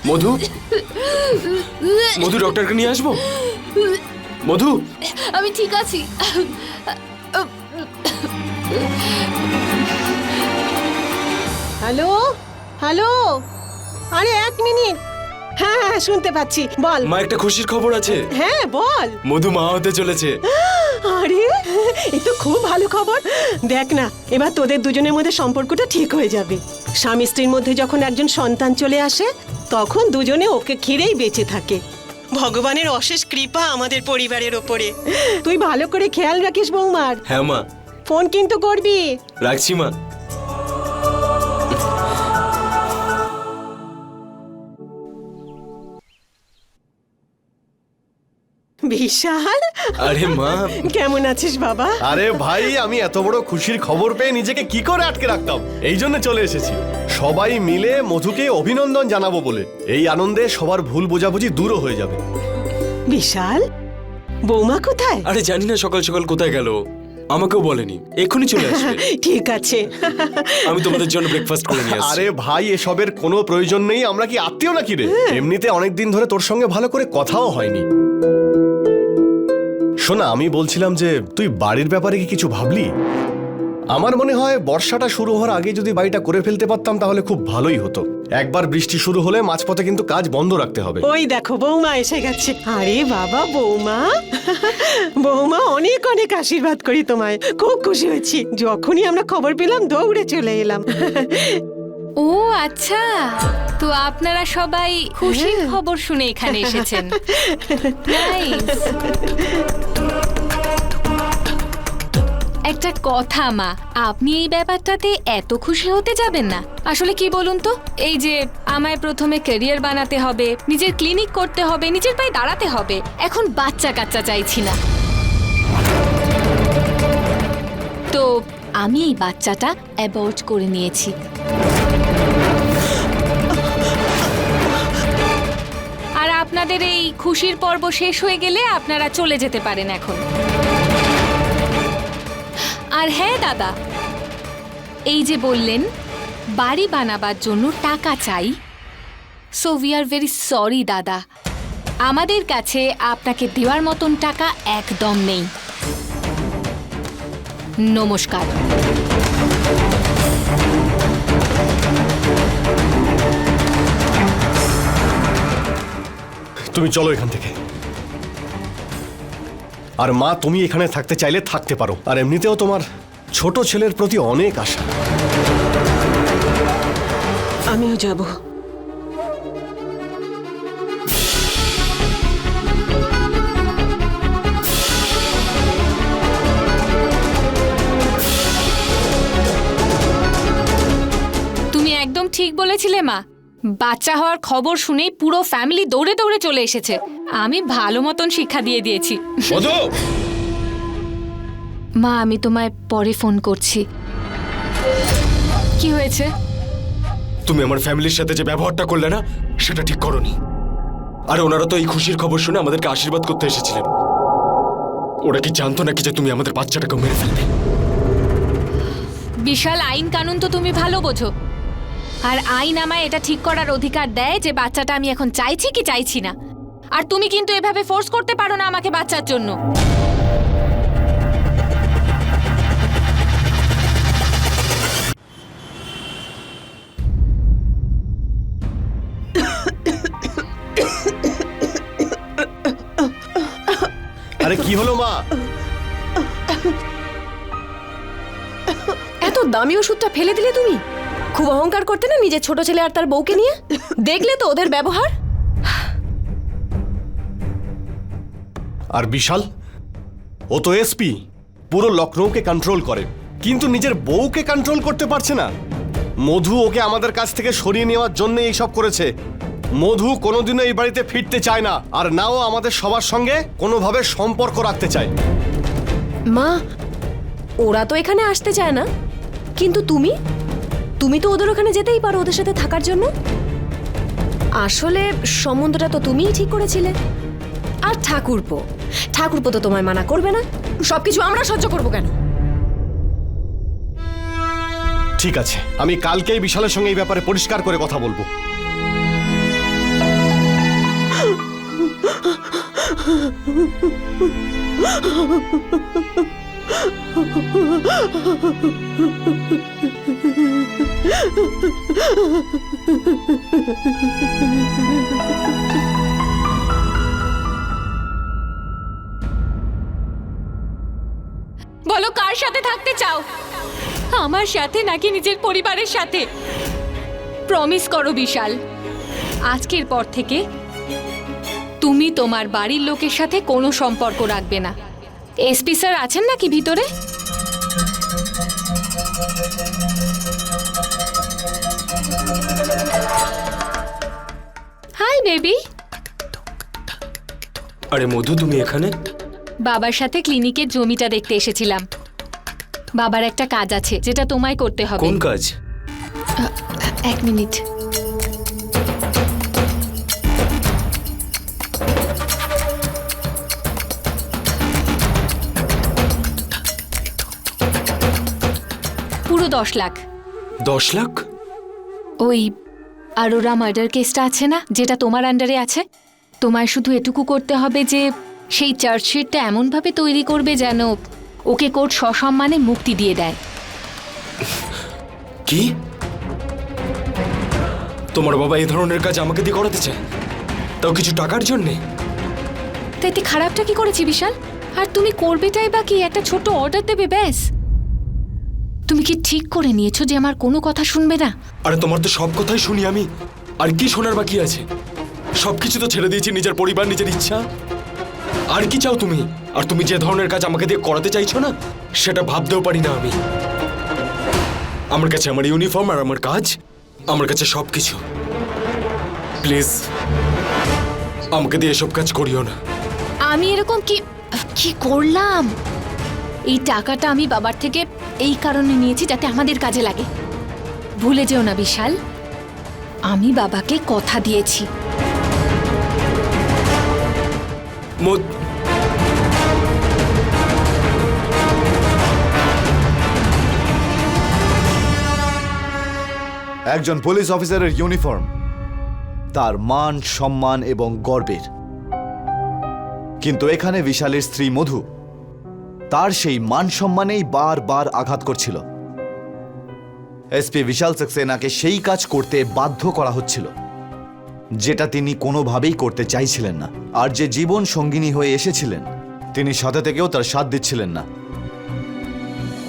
মধু, মধু, ডক্টরকে নিয়ে আসবো? মধু, আমি ঠিক আছি। হ্যালো হ্যালো, আরে এক মিনিট। হ্যাঁ হ্যাঁ, শুনতে পাচ্ছি, বল। মা, একটা খুশির খবর আছে। হ্যাঁ বল। মধু মা হতে চলেছে। আরে এই তো খুব ভালো খবর। দেখ না, এবার তোদের দুজনের মধ্যে সম্পর্কটা ঠিক হয়ে যাবে। স্বামী স্ত্রীর মধ্যে যখন একজন সন্তান চলে আসে তখন দুজনে ওকে ঘিরেই বেঁচে থাকে। ভগবানের অশেষ কৃপা আমাদের পরিবারের ওপরে। তুই ভালো করে খেয়াল রাখিস বৌমার। হ্যাঁ মা। ফোন কিন্তু করবি। রাখছি মা। বিশাল, আরে মা, কেমন আছিস বাবা? আরে ভাই, আমি এত বড় খুশির খবর পেয়ে নিজেকে কি করে আটকে রাখতাম, এই জন্য চলে এসেছি সবাই মিলে মধুকে অভিনন্দন জানাবো বলে। এই আনন্দে সবার ভুল বোঝাবুঝি দূরও হয়ে যাবে। বিশাল, বৌমা কোথায়? আরে জানি না সকাল সকাল কোথায় গেল, আমাকেও বলেনি, এক্ষুনি চলে আসবে। ঠিক আছে, আমি তোমাদের জন্য ব্রেকফাস্ট করে নিয়ে আসছি। আরে ভাই, এসবের কোনো প্রয়োজন নেই, আমরা কি আত্মীয় নাকি রে? এমনিতে অনেকদিন ধরে তোর সঙ্গে ভালো করে কথাও হয়নি। শোনা, আমি বলছিলাম যে তুই বাড়ির ব্যাপারে কি কিছু ভাবলি? আমার মনে হয় বর্ষাটা শুরু হওয়ার আগে যদি বাড়িটা করে ফেলতে পারতাম তাহলে খুব ভালোই হতো। একবার বৃষ্টি শুরু হলে মাঝপথে কিন্তু কাজ বন্ধ রাখতে হবে। ওই দেখো বৌমা এসে গেছে। আরে বাবা বৌমা, বৌমা অনেক অনেক আশীর্বাদ করি তোমায়, খুব খুশি হয়েছি। যখনই আমরা খবর পেলাম দৌড়ে চলে এলাম। ও আচ্ছা, তো আপনারা সবাই খুশির খবর শুনে এখানে এসেছেন। Nice. একটা কথা মা, আপনি এই ব্যাপারটাতে এত খুশি হতে যাবেন না। আসলে কি বলুন তো, এই যে আমায় প্রথমে ক্যারিয়ার বানাতে হবে, নিজের ক্লিনিক করতে হবে, নিজের পায়ে দাঁড়াতে হবে, এখন বাচ্চা কাচ্চা চাইছি না। তো আমি এই বাচ্চাটা অ্যাবর্ট করে নিয়েছি। আর আপনাদের এই খুশির পর্ব শেষ হয়ে গেলে আপনারা চলে যেতে পারেন এখন। আর হ্যাঁ দাদা, এই যে বললেন বাড়ি বানাবার জন্য টাকা চাই, so we are very sorry দাদা, আমাদের কাছে আপনাকে দেওয়ার মতন টাকা একদম নেই। নমস্কার। তুমি চলো এখান থেকে। আর মা, তুমি এখানে থাকতে চাইলে থাকতে পারো। আর এমনিতেও তোমার ছোট ছেলের প্রতি অনেক আশা। আমিও যাব। তুমি একদম ঠিক বলেছিলে মা, বাচ্চা হওয়ার খবর শুনেই পুরো ফ্যামিলি দৌড়ে দৌড়ে চলে এসেছে। আমি ভালো মতন শিক্ষা দিয়ে দিয়েছি। মধু, মা আমি তোমায় পরে ফোন করছি। কি হয়েছে? তুমি আমার ফ্যামিলির সাথে যে ব্যবহারটা করলে না, সেটা ঠিক করনি। আর ওনারা তো এই খুশির খবর শুনে আমাদেরকে আশীর্বাদ করতে এসেছিলেন। ওরা কি জানতো নাকি যে তুমি আমাদের বাচ্চাটাকে মেরে ফেলবে? বিশাল, আইন কানুন তো তুমি ভালো বোঝো। আর আইন আমায় এটা ঠিক করার অধিকার দেয় যে বাচ্চাটা আমি এখন চাইছি কি চাইছি না। আর তুমি কিন্তু এভাবে ফোর্স করতে পারো না আমাকে বাচ্চার জন্য। আরে কি হলো মা? এত দামি ওষুধটা ফেলে দিলে তুমি? খুব অহংকার করতে না নিজের ছোট ছেলে আর তার বউকে নিয়ে? দেখলে তো ওদের ব্যবহার। আর বিশাল, ও তো এসপি, পুরো লখনৌকে কন্ট্রোল করে, কিন্তু নিজের বউকে কন্ট্রোল করতে পারছে না। মধু ওকে আমাদের কাছ থেকে সরিয়ে নেওয়ার জন্য এইসব করেছে। মধু কোনোদিনও এই বাড়িতে ফিরতে চায় না, আর নাও আমাদের সবার সঙ্গে কোনোভাবে সম্পর্ক রাখতে চায়। মা, ওরা তো এখানে আসতে চায় না, কিন্তু তুমি তুমি তো ওদের ওখানে যেতেই পারো ওদের সাথে থাকার জন্য। আসলে সম্বন্ধটা তো তুমিই ঠিক করেছিলে। আর ঠাকুরপো তো তোমায় মানা করবে না। সবকিছু আমরা সহ্য করবো কেন? ঠিক আছে, আমি কালকেই বিশালের সঙ্গে এই ব্যাপারে পরিষ্কার করে কথা বলবো। বলো কার সাথে থাকতে চাও, আমার সাথে নাকি নিজের পরিবারের সাথে? প্রমিস করো বিশাল, আজকের পর থেকে তুমি তোমার বাড়ির লোকের সাথে কোনো সম্পর্ক রাখবে না। এসপি স্যার আছেন নাকি ভিতরে? Hi baby. আরে মধু, তুমি এখানে? বাবার সাথে ক্লিনিকের জমিটা দেখতে এসেছিলাম। বাবার একটা কাজ আছে যেটা তোমায় করতে হবে। কোন কাজ? এক মিনিট। পুরো 10 লাখ। 10 লাখ? ওই আরোরা মার্ডার কেসটা আছে না, যেটা তোমার আন্ডারে আছে, তোমায় শুধু এটুকু করতে হবে যে সেই চার্জশিটটা এমনভাবে তৈরি করবে যেন ওকে কোর্ট সসম্মানে মুক্তি দিয়ে দেয়। কি তোমার বাবা এই ধরনের কাজ আমাকে দিয়ে করাতে চায়, তাও কিছু টাকার জন্যে? তাই এতে খারাপটা কি করেছি বিশাল? আর তুমি করবেটাই বা কি, একটা ছোট অর্ডার দেবে ব্যাস। তুমি কি ঠিক করে নিয়েছো যে আমার কোনো কথা শুনবে না? আরে তোমার তো সব কথাই শুনি আমি, আর কি শোনার বাকি আছে? সবকিছু তো ছেড়ে দিয়েছি, নিজের পরিবার, নিজের ইচ্ছা। আর কি চাও তুমি? আর তুমি যে ধরনের কাজ আমাকে দিয়ে করাতে চাইছো না, সেটা ভাবতেও পারি না আমি। আমার কাছে আমার ইউনিফর্ম আর আমার কাজ, আমার কাছে সবকিছু। প্লিজ আমাকে দিয়ে এসব কাজ করিও না। আমি এরকম কি কি করলাম? এই টাকাটা আমি বাবার থেকে এই কারণে নিয়েছি যাতে আমাদের কাজে লাগে। ভুলে যেও না বিশাল, আমি বাবাকে কথা দিয়েছি। একজন পুলিশ অফিসারের ইউনিফর্ম তার মান, সম্মান এবং গর্বের। কিন্তু এখানে বিশালের স্ত্রী মধু তার সেই মান সম্মানেই বারবার আঘাত করছিল। এসপি বিশাল সাক্সেনাকে সেই কাজ করতে বাধ্য করা হচ্ছিল যেটা তিনি কোনোভাবেই করতে চাইছিলেন না। আর যে জীবন সঙ্গিনী হয়ে এসেছিলেন, তিনি সাথে থেকেও তার সাথ দিচ্ছিলেন না।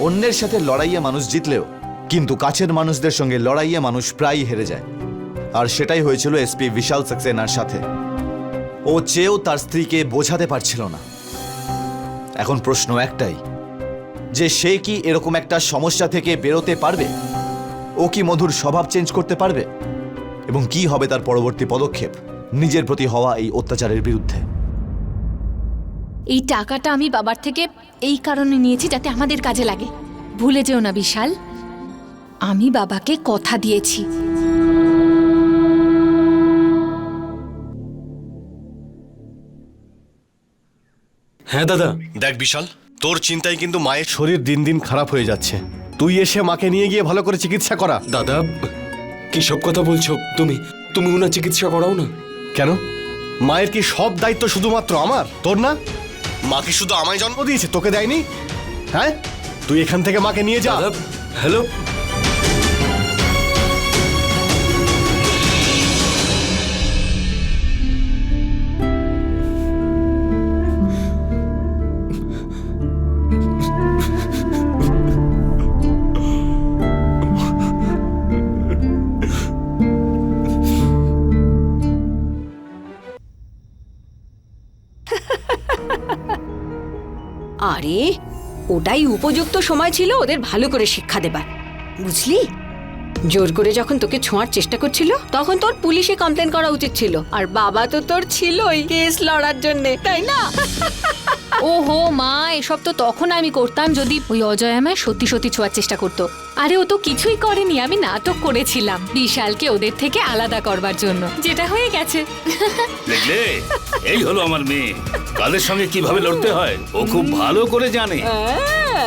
অন্যের সাথে লড়াইয়ে মানুষ জিতলেও কিন্তু কাছের মানুষদের সঙ্গে লড়াইয়ে মানুষ প্রায়ই হেরে যায়। আর সেটাই হয়েছিল এসপি বিশাল সাক্সেনার সাথে। ও চেয়েও তার স্ত্রীকে বোঝাতে পারছিল না। এখন প্রশ্ন একটাই, যে সে কি এরকম একটা সমস্যা থেকে বেরোতে পারবে? ও কি মধুর স্বভাব চেঞ্জ করতে পারবে? এবং কি হবে তার পরবর্তী পদক্ষেপ নিজের প্রতি হওয়া এই অত্যাচারের বিরুদ্ধে? এই টাকাটা আমি বাবার থেকে এই কারণে নিয়েছি যাতে আমাদের কাজে লাগে। ভুলে যেও না বিশাল, আমি বাবাকে কথা দিয়েছি। হ্যাঁ দাদা। দেখ বিশাল, তোর চিন্তায় কিন্তু মায়ের শরীর দিন দিন খারাপ হয়ে যাচ্ছে। তুই এসে মাকে নিয়ে গিয়ে ভালো করে চিকিৎসা করা। দাদা কি সব কথা বলছো তুমি? তুমি ওনার চিকিৎসা করাও না কেন? মায়ের কি সব দায়িত্ব শুধুমাত্র আমার, তোর না? মা কি শুধু আমায় জন্ম দিয়েছে, তোকে দেয়নি? হ্যাঁ, তুই এখান থেকে মাকে নিয়ে যা। দাদা হ্যালো, আরে ওটাই উপযুক্ত সময় ছিল ওদের ভালো করে শিক্ষা দেবার, বুঝলি? জোর করে যখন তোকে ছোঁয়ার চেষ্টা করছিল তখন তোর পুলিশে কমপ্লেন করা উচিত ছিল। আর বাবা তো তোর ছিলই কেস লড়ার জন্য, তাই না? ওহো মা, এসব তো তখন আমি করতাম যদি ওই অজয় আমায় সত্যি সত্যি ছোঁয়ার চেষ্টা করতো। আরে ও তো কিছুই করেনি, আমি নাটক করেছিলাম বিশালকে ওদের থেকে আলাদা করবার জন্য, যেটা হয়ে গেছে। দেখলে, এই হলো আমার মেয়ে। কাদের সঙ্গে কিভাবে লড়তে হয় ও খুব ভালো করে জানে।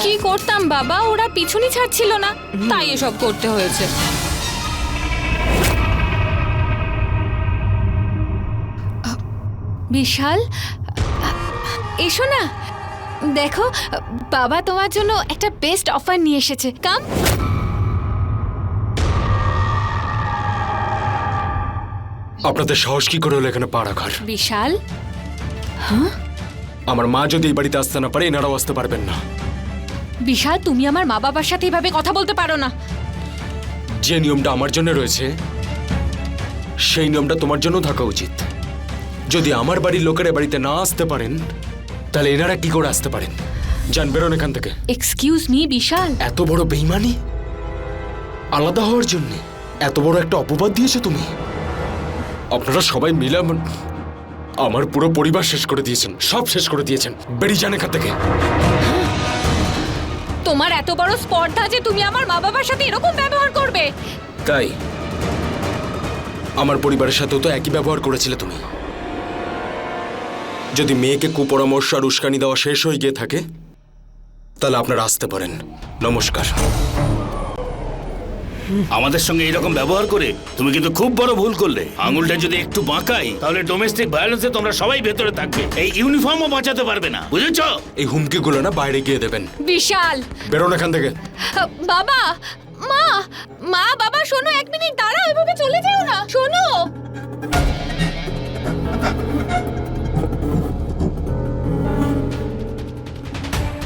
কি করতাম বাবা, ওরা পিছুনি ছাড়ছিল না, তাই এসব করতে হয়েছে। বিশাল, এসো না, দেখো বাবা তোমার জন্য একটা বেস্ট অফার নিয়ে এসেছে। কাম। আপনাদের সাহস কি করে হলো এখানে পা রাখার? বিশাল, আমার মা যদি এই বাড়িতে আসতে না পারে, এনারাও আসতে পারবেন না। বিশাল তুমি আমার মা বাবার সাথে এভাবে কথা বলতে পারো না। যে নিয়মটা আমার জন্য রয়েছে সেই নিয়মটা তোমার জন্য থাকা উচিত। যদি আমার বাড়ির লোকেরা বাড়িতে না আসতে পারেন, তাহলে এনারা কি করে আসতে পারেন? যান, বেরোন এখান থেকে। এক্সকিউজ মি বিশাল, এত বড় বেইমানি, আলাদা হওয়ার জন্য এত বড় একটা অপবাদ দিয়েছো তুমি। আপনারা সবাই মিলে আমার পুরো পরিবার শেষ করে দিয়েছেন, সব শেষ করে দিয়েছেন। বেরিয়ে যান এখান থেকে। তোমার এত বড় স্পর্ধা যে তুমি আমার মা বাবার সাথে এরকম ব্যবহার করবে? তাই আমার পরিবারের সাথেও তো একই ব্যবহার করেছিলে তুমি। যদি মেয়েকে কুপরামর্শ আর উস্কানি দেওয়া শেষ হয়ে গিয়ে থাকে, তাহলে আপনারা আসতে পারেন। নমস্কার। আমাদের সঙ্গে এরকম ব্যবহার করে তুমি কিন্তু খুব বড় ভুল করলে। আঙুলটা যদি একটু বাঁকাই তাহলে ডোমেস্টিক ভায়োলেন্সে তোমরা সবাই ভেতরে থাকবে, এই ইউনিফর্মও বাঁচাতে পারবে না, বুঝেছো? এই হুমকিগুলো না বাইরে গিয়ে দেবেন। বিশাল! বেরোন এখান থেকে। বাবা, মা, মা, বাবা শোনো, 1 মিনিট দাঁড়াও, এভাবে চলে যাও না, শোনো।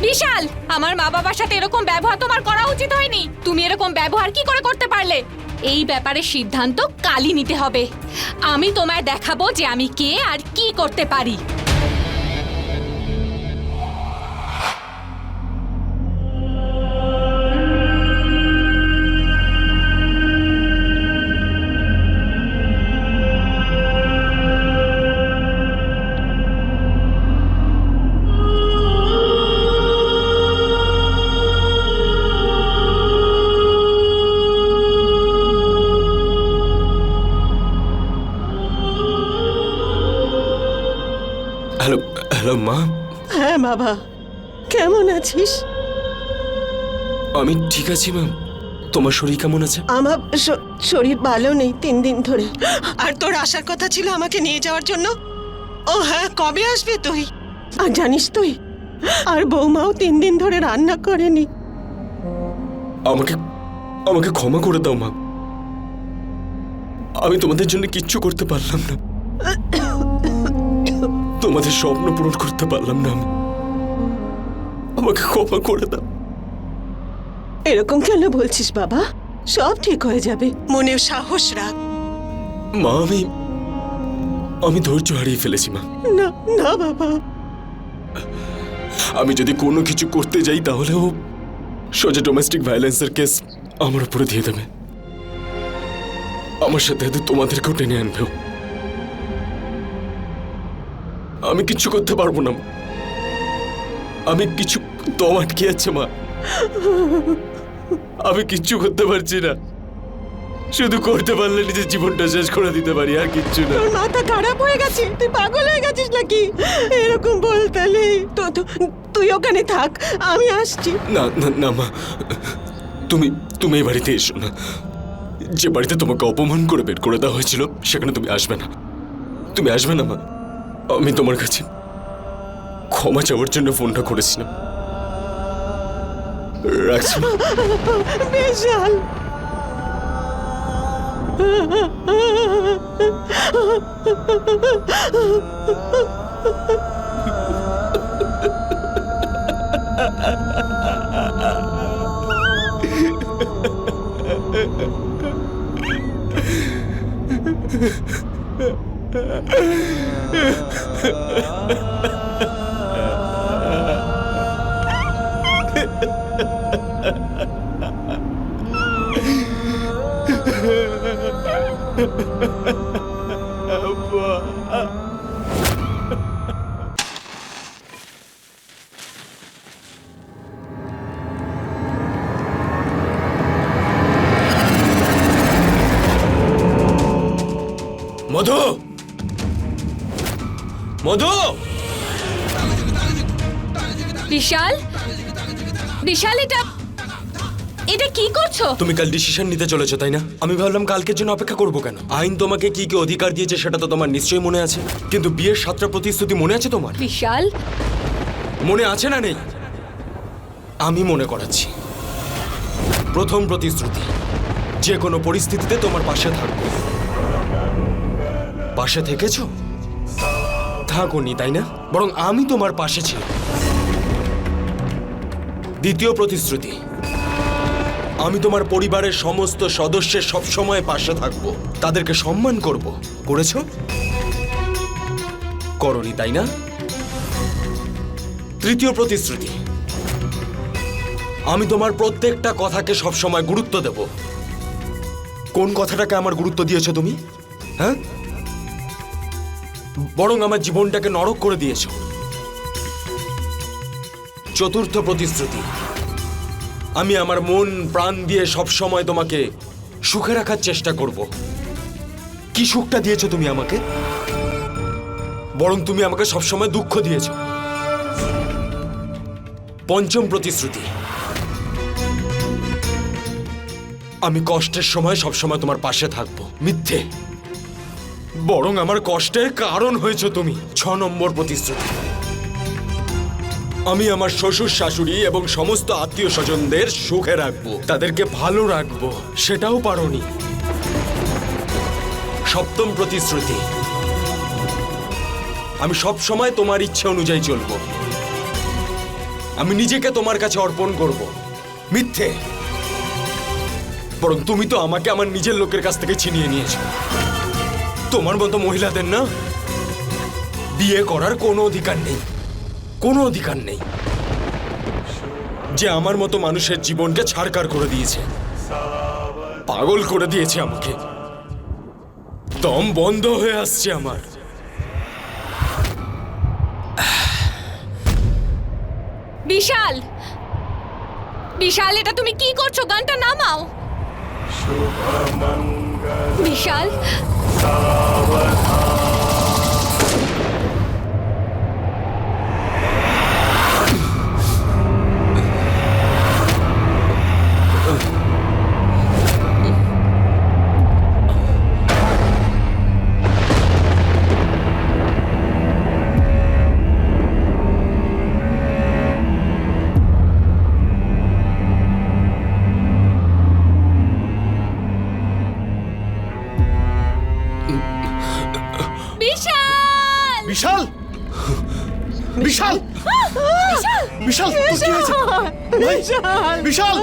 বিশাল, আমার মা বাবার সাথে এরকম ব্যবহার তোমার করা উচিত হয়নি। তুমি এরকম ব্যবহার কি করে করতে পারলে? এই ব্যাপারে সিদ্ধান্ত কালই নিতে হবে। আমি তোমায় দেখাবো যে আমি কে আর কি করতে পারি। হ্যালো হ্যালো মা, হ্যাঁ বাবা, কেমন আছিস? আমি ঠিক আছি মা। তোমার শরীর কেমন আছে? আমার শরীর ভালো নেই 3 দিন ধরে। আর তোর আসার কথা ছিল আমাকে নিয়ে যাওয়ার জন্য। ও হ্যাঁ, কবে আসবে তুই? আর জানিস তুই, আর বৌমাও 3 দিন ধরে রান্না করেনি। আমাকে আমাকে ক্ষমা করে দাও মা। আমি তোমাদের জন্য কিচ্ছু করতে পারলাম না, তোমাদের স্বপ্ন পূরণ করতে পারলাম না আমি। আমাকে ক্ষমা করে দাও। এরকম কেন বলছিস বাবা? সব ঠিক হয়ে যাবে, মনে সাহস রাখ। মা, আমি ধৈর্য হারিয়ে ফেলেছি মা। না না বাবা, আমি যদি কোনো কিছু করতে যাই তাহলে ও সোজা ডোমেস্টিক ভায়োলেন্সের কেস আমার উপরে দিয়ে দেবে। আমার সাথে হয়তো তোমাদেরকেও টেনে আনবেও। আমি কিচ্ছু করতে পারবো না মা। আমি কিছু দম আটকে আছে মা। আমি কিচ্ছু করতে পারছি না। শুধু করতে পারলে নিজের জীবনটা শেষ করে দিতে পারি, আর কিচ্ছু না। তোর মাথা খারাপ হয়ে গেছে, তুই পাগল হয়ে গেছিস নাকি? এরকম বলতালে তো তুই ওখানে থাক, আমি আসছি। না না না মা, তুমি তুমি এই বাড়িতে এসো না। যে বাড়িতে তোমাকে অপমান করে বের করে দেওয়া হয়েছিল সেখানে তুমি আসবে না। তুমি আসবে না মা। আমি তোমার কাছে ক্ষমা চাওয়ার জন্য ফোনটা করেছিলাম। রাখছি মা। বিশাল, মধু, মধু! বিশাল, বিশাল, এটা কি করছো? তুমি কাল ডিসিশন নিতে চলেছো তাই না? আমি ভাবলাম কালকের জন্য অপেক্ষা করবো কেন? আইন তোমাকে কি কি অধিকার দিয়েছে সেটা তো তোমার নিশ্চয়ই মনে আছে। কিন্তু বিয়ের 7টা প্রতিশ্রুতি মনে আছে তোমার? বিশাল, মনে আছে না নেই? আমি মনে করাচ্ছি। প্রথম প্রতিশ্রুতি, যে কোনো পরিস্থিতিতে তোমার পাশে থাকবো। পাশে থেকেছো? থাকোনি তাই না? বরং আমি তোমার পাশে ছিলাম। দ্বিতীয় প্রতিশ্রুতি, আমি তোমার পরিবারের সমস্ত সদস্যের সবসময় পাশে থাকবো, তাদেরকে সম্মান করব। করেছো? করনি তাই না? তৃতীয় প্রতিশ্রুতি, আমি তোমার প্রত্যেকটা কথাকে সবসময় গুরুত্ব দেব। কোন কথাটাকে আমার গুরুত্ব দিয়েছো তুমি? হ্যাঁ, বরং আমার জীবনটাকে নরক করে দিয়েছো। চতুর্থ প্রতিশ্রুতি, আমি আমার মন প্রাণ দিয়ে সবসময় তোমাকে সুখে রাখার চেষ্টা করব। কি সুখটা দিয়েছো তুমি আমাকে? বরং তুমি আমাকে সবসময় দুঃখ দিয়েছো। পঞ্চম প্রতিশ্রুতি, আমি কষ্টের সময় সবসময় তোমার পাশে থাকবো, মিথ্যে। বরং আমার কষ্টের কারণ হয়েছে তুমি। 6 নম্বর প্রতিশ্রুতি। আমি আমার শ্বশুর শাশুড়ি এবং সমস্ত আত্মীয় স্বজনদের সুখে রাখবো, তাদেরকে ভালো রাখবো, সেটাও পারোনি। 7ম প্রতিশ্রুতি। আমি সব সময় তোমার ইচ্ছে অনুযায়ী চলবো, আমি নিজেকে তোমার কাছে অর্পণ করব, মিথ্যে। বরং তুমি তো আমাকে আমার নিজের লোকের কাছ থেকে ছিনিয়ে নিয়েছো। তোমার মতো মহিলাদের না বিয়ে করার কোনো অধিকার নেই, কোনো অধিকার নেই, যে আমার মতো মানুষের জীবনকে ছাড়কার করে দিয়েছে, পাগল করে দিয়েছে আমাকে। দম বন্ধ হয়ে আসছে আমার। বিশাল, বিশাল, এটা তুমি কি করছো? গানটা নামাও। বিশাল, বিশাল, বিশাল, বিশাল, তোর কি হয়েছে? ভাই, বিশাল,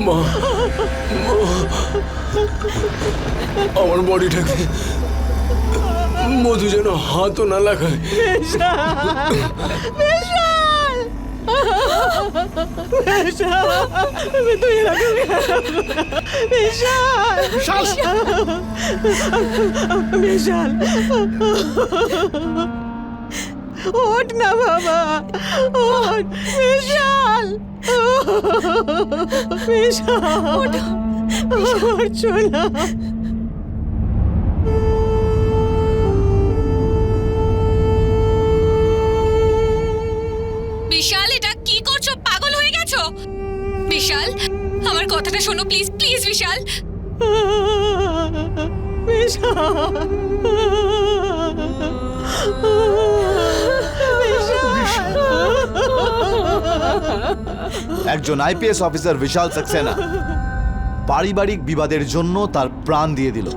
মা, আমার বডিটাকে মধু যেন হাতও না লাগায়। বিশাল, ওঠ না বাবা, ওঠ বিশাল, বিশাল, উঠছো না। বিশাল, এটা কি করছো? পাগল হয়ে গেছো? বিশাল, আমার কথাটা শোনো প্লিজ, প্লিজ বিশাল। একজন আইপিএস অফিসার বিশাল সাক্সেনা পারিবারিক বিবাদের জন্য তার প্রাণ দিয়ে দিল।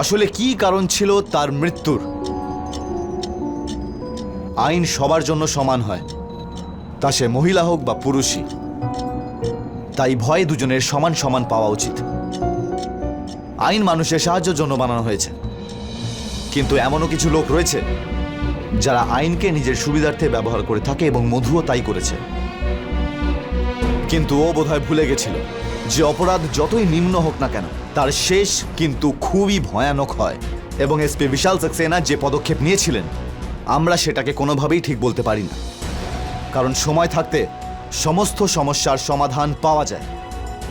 আসলে কি কারণ ছিল তার মৃত্যুর? আইন সবার জন্য সমান হয়, তা সে মহিলা হোক বা পুরুষই। তাই ভয়ে দুজনের সমান সমান পাওয়া উচিত। আইন মানুষের সাহায্যের জন্য বানানো হয়েছে, কিন্তু এমনও কিছু লোক রয়েছে যারা আইনকে নিজের সুবিধার্থে ব্যবহার করে থাকে, এবং মধুও তাই করেছে। কিন্তু ও বোধহয় ভুলে গেছিল যে অপরাধ যতই নিম্ন হোক না কেন, তার শেষ কিন্তু খুবই ভয়ানক হয়। এবং এসপি বিশাল সাক্সেনা যে পদক্ষেপ নিয়েছিলেন, আমরা সেটাকে কোনোভাবেই ঠিক বলতে পারি না। কারণ সময় থাকতে সমস্ত সমস্যার সমাধান পাওয়া যায়।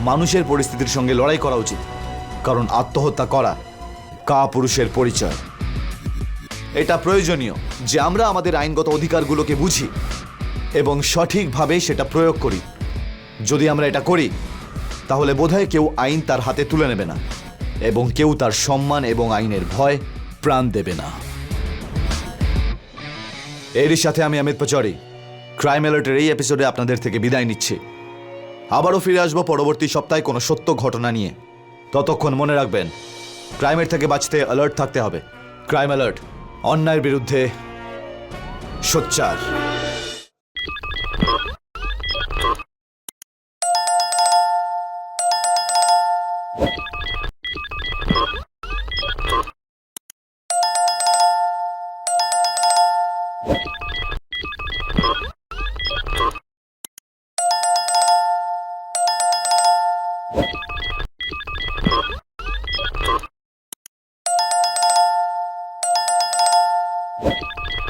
মানুষের পরিস্থিতির সঙ্গে লড়াই করা উচিত, কারণ আত্মহত্যা করা কাপুরুষের পরিচয়। এটা প্রয়োজনীয় যে আমরা আমাদের আইনগত অধিকারগুলোকে বুঝি এবং সঠিকভাবে সেটা প্রয়োগ করি। যদি আমরা এটা করি, তাহলে বোধহয় কেউ আইন তার হাতে তুলে নেবে না, এবং কেউ তার সম্মান এবং আইনের ভয় প্রাণ দেবে না। এরই সাথে আমি অমিত পাচৌরি ক্রাইম অ্যালার্টের এই এপিসোডে আপনাদের থেকে বিদায় নিচ্ছি। আবারও ফিরে আসবো পরবর্তী সপ্তাহে কোনো সত্য ঘটনা নিয়ে। ততক্ষণ মনে রাখবেন, ক্রাইমের থেকে বাঁচতে অ্যালার্ট থাকতে হবে। ক্রাইম অ্যালার্ট, অন্যায়ের বিরুদ্ধে সোচ্চার।